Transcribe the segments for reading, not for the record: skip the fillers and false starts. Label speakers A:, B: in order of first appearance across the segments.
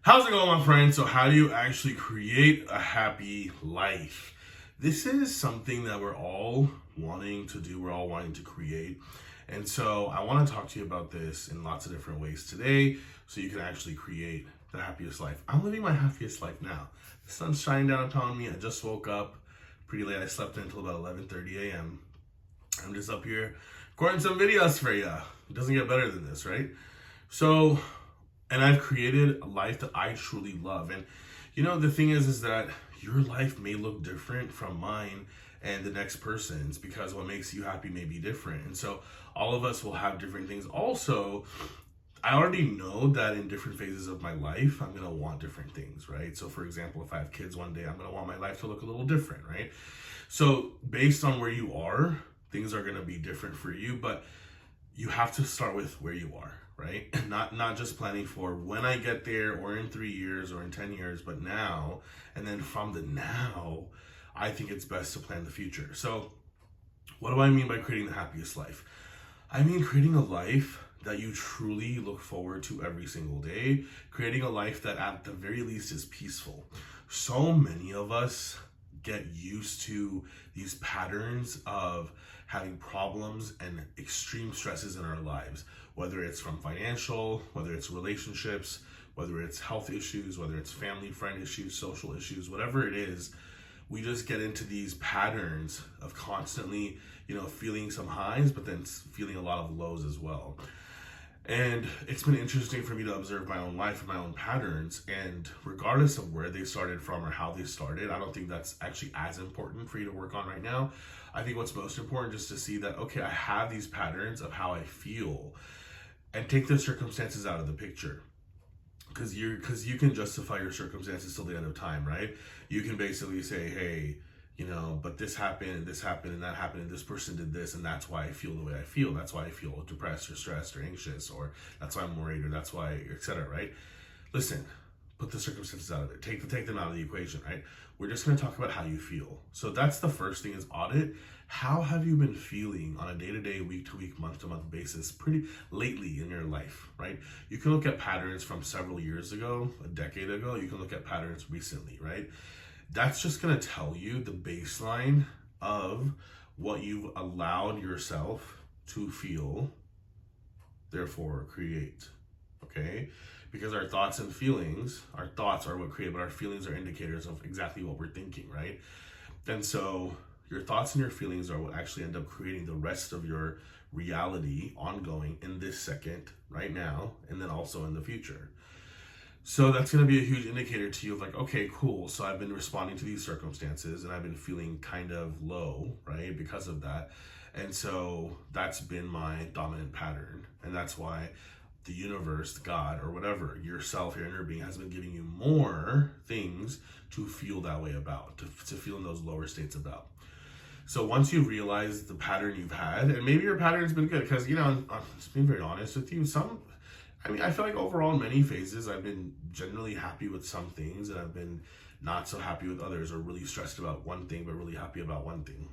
A: How's it going, my friend? So how do you actually create a happy life? This is something that we're all wanting to do. We're all wanting to create. And so I want to talk to you about this in lots of different ways today so you can actually create the happiest life. I'm living my happiest life now. The sun's shining down upon me. I just woke up pretty late. I slept until about 11:30 a.m. I'm just up here recording some videos for you. It doesn't get better than this, right? So and I've created a life that I truly love. And the thing is that your life may look different from mine and the next person's because what makes you happy may be different. And so all of us will have different things. Also, I already know that in different phases of my life, I'm going to want different things, right? So for example, if I have kids one day, I'm going to want my life to look a little different, right? So based on where you are, things are going to be different for you, but you have to start with where you are, right? Not just planning for when I get there or in 3 years or in 10 years, but now. And then from the now, I think it's best to plan the future. So what do I mean by creating the happiest life? I mean creating a life that you truly look forward to every single day, creating a life that at the very least is peaceful. So many of us get used to these patterns of having problems and extreme stresses in our lives, whether it's from financial, whether it's relationships, whether it's health issues, whether it's family, friend issues, social issues, whatever it is. We just get into these patterns of constantly, feeling some highs, but then feeling a lot of lows as well. And it's been interesting for me to observe my own life and my own patterns. And regardless of where they started from or how they started, I don't think that's actually as important for you to work on right now. I think what's most important is to see that, okay, I have these patterns of how I feel and take the circumstances out of the picture. Because you can justify your circumstances till the end of time, right? You can basically say, hey, but this happened, and that happened, and this person did this, and that's why I feel the way I feel. That's why I feel depressed or stressed or anxious, or that's why I'm worried, or that's why, etc. Right? Listen, put the circumstances out of it. Take them out of the equation, right? We're just going to talk about how you feel. So that's the first thing is audit. How have you been feeling on a day-to-day, week-to-week, month-to-month basis pretty lately in your life, right? You can look at patterns from several years ago, a decade ago. You can look at patterns recently, right? That's just going to tell you the baseline of what you've allowed yourself to feel, therefore create, okay? Because our thoughts and feelings, our thoughts are what create, but our feelings are indicators of exactly what we're thinking, right? And so your thoughts and your feelings are what actually end up creating the rest of your reality ongoing in this second, right now, and then also in the future. So that's going to be a huge indicator to you of like, okay, cool. So I've been responding to these circumstances and I've been feeling kind of low, right? Because of that. And so that's been my dominant pattern. And that's why the universe, God, or whatever, yourself, your inner being has been giving you more things to feel that way about, to feel in those lower states about. So once you realize the pattern you've had, and maybe your pattern's been good, because, I'm just being very honest with you, I feel like overall in many phases, I've been generally happy with some things and I've been not so happy with others, or really stressed about one thing, but really happy about one thing.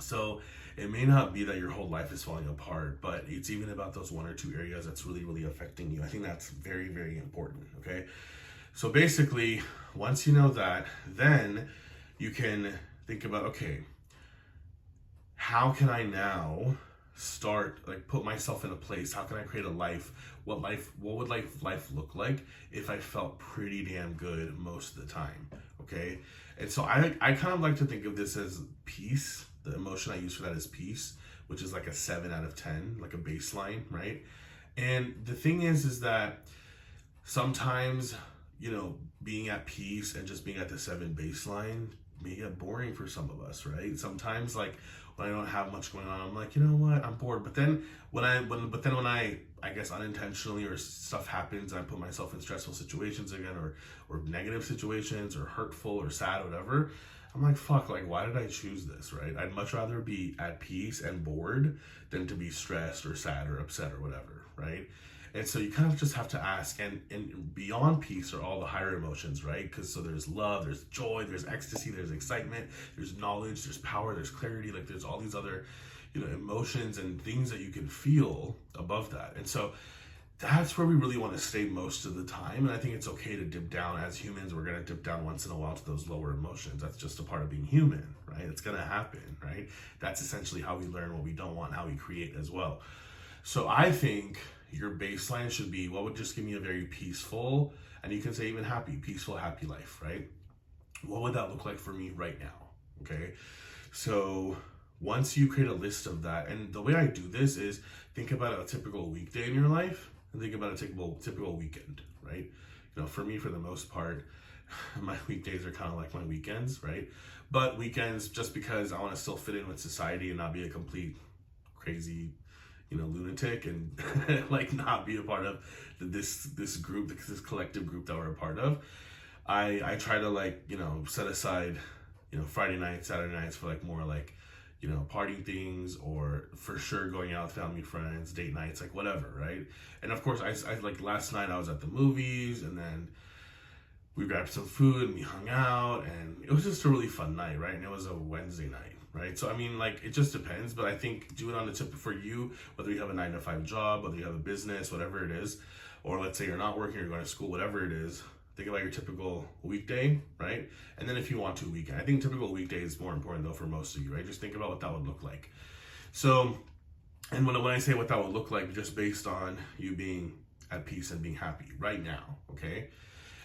A: So it may not be that your whole life is falling apart, but it's even about those one or two areas that's really, really affecting you. I think that's very, very important, okay? So basically, once you know that, then you can think about, okay, how can I now start, put myself in a place? How can I create a life? What would life look like if I felt pretty damn good most of the time? Okay. And so I kind of like to think of this as peace. The emotion I use for that is peace, which is like a 7 out of 10, like a baseline, right? And the thing is that sometimes, being at peace and just being at the 7 baseline may get boring for some of us, right? Sometimes when I don't have much going on, I'm like, you know what, I'm bored. But then when I guess unintentionally, or stuff happens and I put myself in stressful situations again, or negative situations, or hurtful or sad or whatever, I'm like, fuck, why did I choose this, right? I'd much rather be at peace and bored than to be stressed or sad or upset or whatever, right? And so you kind of just have to ask, and beyond peace are all the higher emotions, right? Because so there's love, there's joy, there's ecstasy, there's excitement, there's knowledge, there's power, there's clarity, there's all these other, emotions and things that you can feel above that. And so that's where we really want to stay most of the time. And I think it's okay to dip down. As humans, we're going to dip down once in a while to those lower emotions. That's just a part of being human, right? It's going to happen, right? That's essentially how we learn what we don't want, how we create as well. So I think your baseline should be, what would just give me a very peaceful, and you can say even happy, peaceful, happy life, right? What would that look like for me right now? Okay. So once you create a list of that, and the way I do this is think about a typical weekday in your life and think about a typical weekend, right? You know, for me, for the most part, my weekdays are kind of like my weekends, right? But weekends, just because I want to still fit in with society and not be a complete crazy, lunatic, and like not be a part of this group, this collective group that we're a part of. I try to set aside, Friday nights, Saturday nights for more party things, or for sure going out with family, friends, date nights, like whatever, right? And of course, I like last night I was at the movies, and then we grabbed some food and we hung out, and it was just a really fun night, right? And it was a Wednesday night, right? So I mean, it just depends, but I think do it on the tip for you, whether you have a 9-to-5 job, whether you have a business, whatever it is, or let's say you're not working, you're going to school, whatever it is. Think about your typical weekday, right? And then if you want to, weekend. I think typical weekday is more important though for most of you, right? Just think about what that would look like. So, and when I say what that would look like, just based on you being at peace and being happy right now, okay?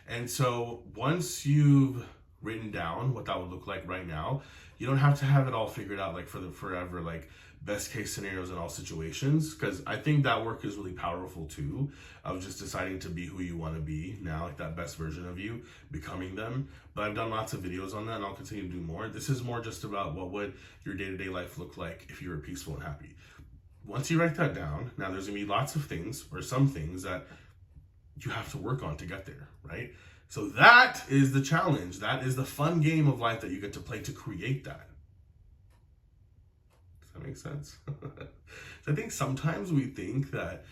A: And so once you've written down what that would look like right now, you don't have to have it all figured out for the forever, best case scenarios in all situations, because I think that work is really powerful too, of just deciding to be who you want to be now, that best version of you, becoming them. But I've done lots of videos on that, and I'll continue to do more. This is more just about what would your day-to-day life look like if you were peaceful and happy. Once you write that down, now there's gonna be lots of things, or some things that you have to work on to get there, right? So that is the challenge. That is the fun game of life that you get to play to create that. Does that make sense? So I think sometimes we think that,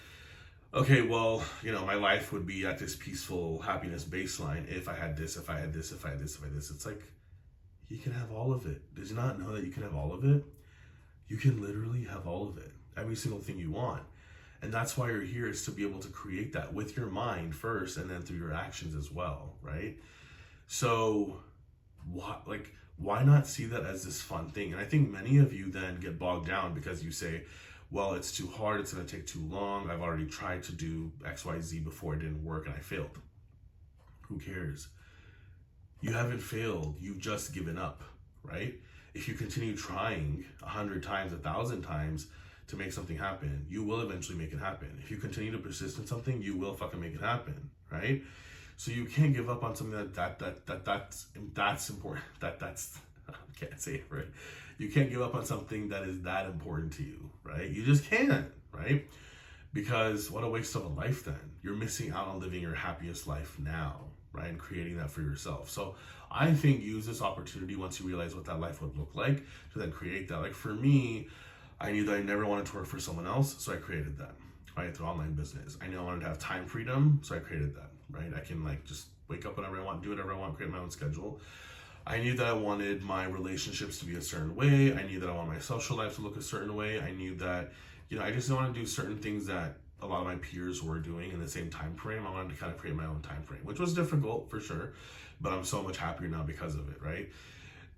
A: okay, well, my life would be at this peaceful happiness baseline if I had this, if I had this, if I had this, if I had this. It's like, you can have all of it. Did you not know that you can have all of it? You can literally have all of it. Every single thing you want. And that's why you're here, is to be able to create that with your mind first, and then through your actions as well, right? So why not see that as this fun thing? And I think many of you then get bogged down because you say, well, it's too hard, it's going to take too long, I've already tried to do XYZ before, it didn't work and I failed. Who cares? You haven't failed, you've just given up, right? If you continue trying 100 times, 1,000 times to make something happen, you will eventually make it happen. If you continue to persist in something, you will fucking make it happen, right? So you can't give up on something that's important. That's I can't say it right. You can't give up on something that is that important to you, right? You just can't, right? Because what a waste of a life then. You're missing out on living your happiest life now, right? And creating that for yourself. So I think use this opportunity once you realize what that life would look like to then create that. Like for me, I knew that I never wanted to work for someone else, so I created that, right? Through online business. I knew I wanted to have time freedom, so I created that, right? I can just wake up whenever I want, do whatever I want, create my own schedule. I knew that I wanted my relationships to be a certain way. I knew that I wanted my social life to look a certain way. I knew that, I just didn't want to do certain things that a lot of my peers were doing in the same time frame. I wanted to kind of create my own time frame, which was difficult for sure, but I'm so much happier now because of it, right?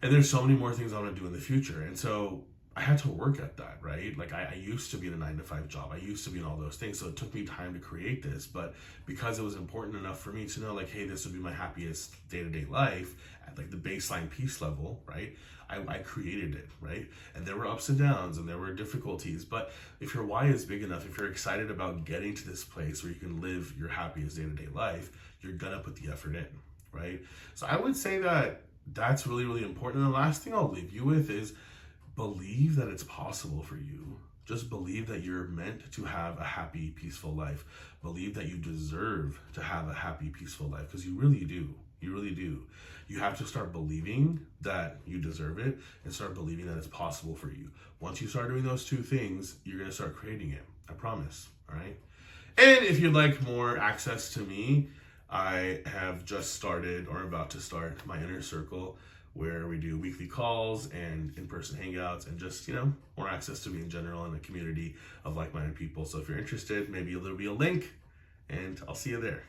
A: And there's so many more things I want to do in the future. And so I had to work at that, right? I used to be in a 9-to-5 job. I used to be in all those things. So it took me time to create this, but because it was important enough for me to know hey, this would be my happiest day-to-day life at the baseline peace level, right? I created it, right? And there were ups and downs and there were difficulties, but if your why is big enough, if you're excited about getting to this place where you can live your happiest day-to-day life, you're gonna put the effort in, right? So I would say that that's really, really important. And the last thing I'll leave you with is believe that it's possible for you. Just believe that you're meant to have a happy, peaceful life. Believe that you deserve to have a happy, peaceful life, because you really do. You really do. You have to start believing that you deserve it and start believing that it's possible for you. Once you start doing those two things, you're going to start creating it. I promise. All right. And if you'd like more access to me, I have just started or about to start my inner circle, where we do weekly calls and in-person hangouts and just, more access to me in general and a community of like-minded people. So if you're interested, maybe there'll be a link and I'll see you there.